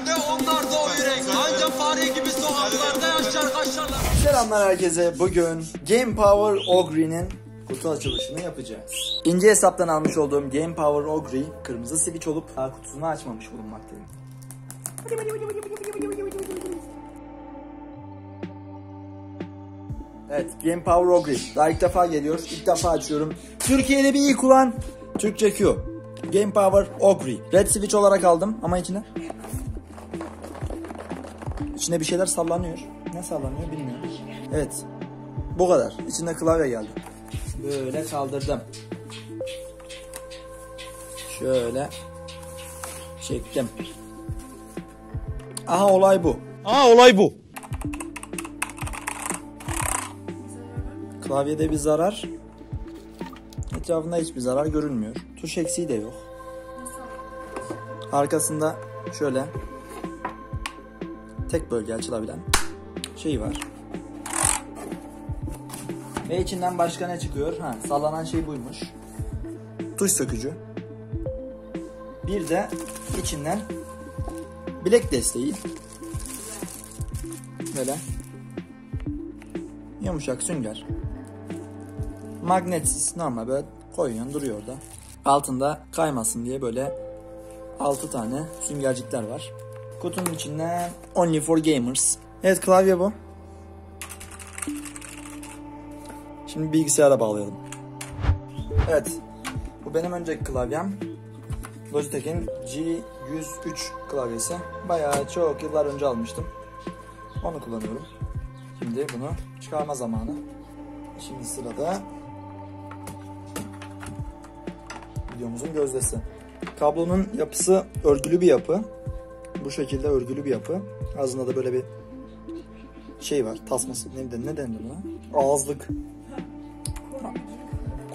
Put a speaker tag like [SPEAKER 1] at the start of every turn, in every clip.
[SPEAKER 1] nerede? Onlar da o yürek. Anca fare gibi sokaklarda yaşar kaşarlar.
[SPEAKER 2] Selamlar herkese. Bugün Game Power Ogre'nin kutu açılışını yapacağız. İnce hesaptan almış olduğum Game Power Ogre kırmızı switch olup daha kutusunu açmamış bulunmaktayım. Evet, Game Power Ogre. Daha ilk defa geliyor. İlk defa açıyorum. Türkiye'de bir ilk olan Türkçe Q. Game Power Ogre. Red switch olarak aldım ama içine bir şeyler sallanıyor. Ne sallanıyor bilmiyorum. Evet. Bu kadar. İçinde klavye geldi. Böyle kaldırdım. Şöyle çektim. Aha olay bu. Klavyede bir zarar. Etrafında hiçbir zarar görünmüyor. Tuş eksiği de yok. Arkasında şöyle tek bölge açılabilen şey var. Ve içinden başka ne çıkıyor? Sallanan şey buymuş. Tuş sökücü. Bir de içinden bilek desteği. Böyle yumuşak sünger. Magnetsiz, normal böyle koyuyorsun, duruyor orada. Altında kaymasın diye böyle 6 tane süngercikler var. Kutunun içinden Only for Gamers. Evet, klavye bu. Şimdi bilgisayara bağlayalım. Evet, bu benim önceki klavyem. Logitech'in G103 klavyesi. Bayağı çok yıllar önce almıştım. Onu kullanıyorum. Şimdi bunu çıkarma zamanı. Şimdi sırada videomuzun gözdesi. Kablonun yapısı örgülü bir yapı. Bu şekilde örgülü bir yapı. Ağzında da böyle bir şey var. Tasması. Ne denir buna? Ağızlık.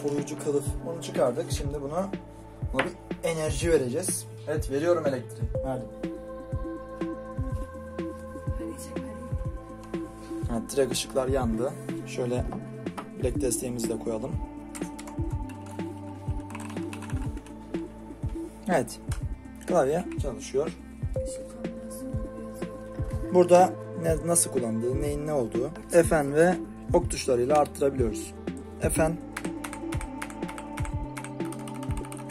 [SPEAKER 2] Koruyucu kılıf. Onu çıkardık. Şimdi buna bir enerji vereceğiz. Evet, veriyorum elektriği. Verdim. Evet, direkt ışıklar yandı. Şöyle bilek desteğimizi de koyalım. Evet. Klavye çalışıyor. Burada nasıl kullandığı, neyin ne olduğu, Fn ve ok tuşlarıyla arttırabiliyoruz. Fn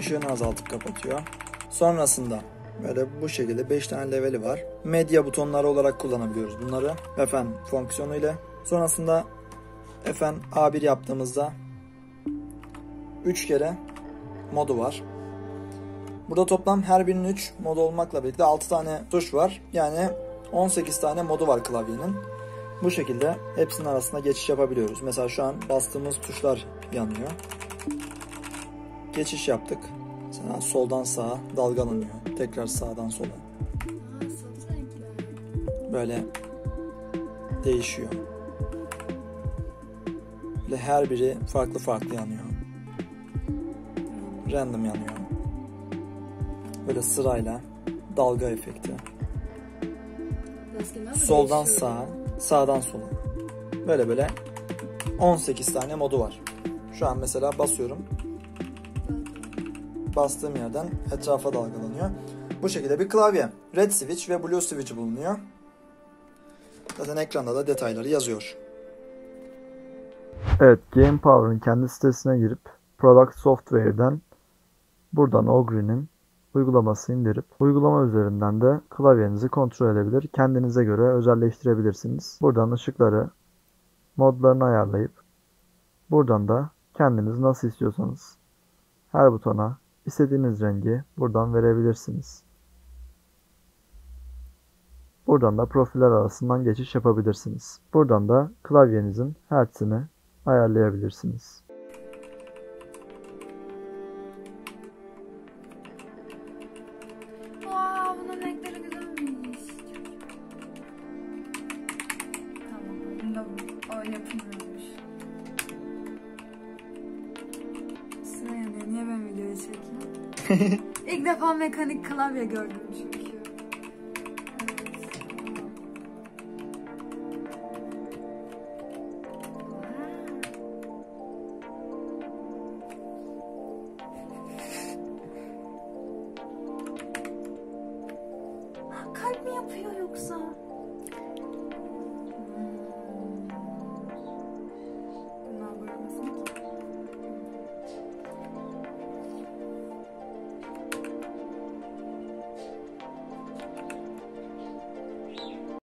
[SPEAKER 2] ışığını azaltıp kapatıyor. Sonrasında böyle bu şekilde 5 tane leveli var. Medya butonları olarak kullanabiliyoruz bunları. Fn fonksiyonu ile. Sonrasında Fn A1 yaptığımızda 3 kere modu var. Burada toplam her birinin 3 modu olmakla birlikte 6 tane tuş var. Yani 18 tane modu var klavyenin. Bu şekilde hepsinin arasında geçiş yapabiliyoruz. Mesela şu an bastığımız tuşlar yanıyor. Geçiş yaptık. Mesela soldan sağa dalgalanıyor. Tekrar sağdan sola. Böyle değişiyor. Böyle her biri farklı yanıyor. Random yanıyor. Böyle sırayla dalga efekti. Soldan sağa, sağdan sola. Böyle 18 tane modu var. Şu an mesela basıyorum. Bastığım yerden etrafa dalgalanıyor. Bu şekilde bir klavye. Red switch ve blue switch bulunuyor. Zaten ekranda da detayları yazıyor.
[SPEAKER 3] Evet, Game Power'ın kendi sitesine girip Product Software'den buradan Ogre'nin uygulamasını indirip uygulama üzerinden de klavyenizi kontrol edebilir. Kendinize göre özelleştirebilirsiniz. Buradan ışıkları, modlarını ayarlayıp buradan da kendiniz nasıl istiyorsanız her butona istediğiniz rengi buradan verebilirsiniz. Buradan da profiller arasından geçiş yapabilirsiniz. Buradan da klavyenizin hertzini ayarlayabilirsiniz.
[SPEAKER 4] Bunun renkleri güzelmiş. Tamam, bunda o yapılmıyormuş. Sıra yanıyor. Niye ben videoyu çekeyim? İlk defa mekanik klavye gördüm çünkü. kalp mi yapıyor yoksa?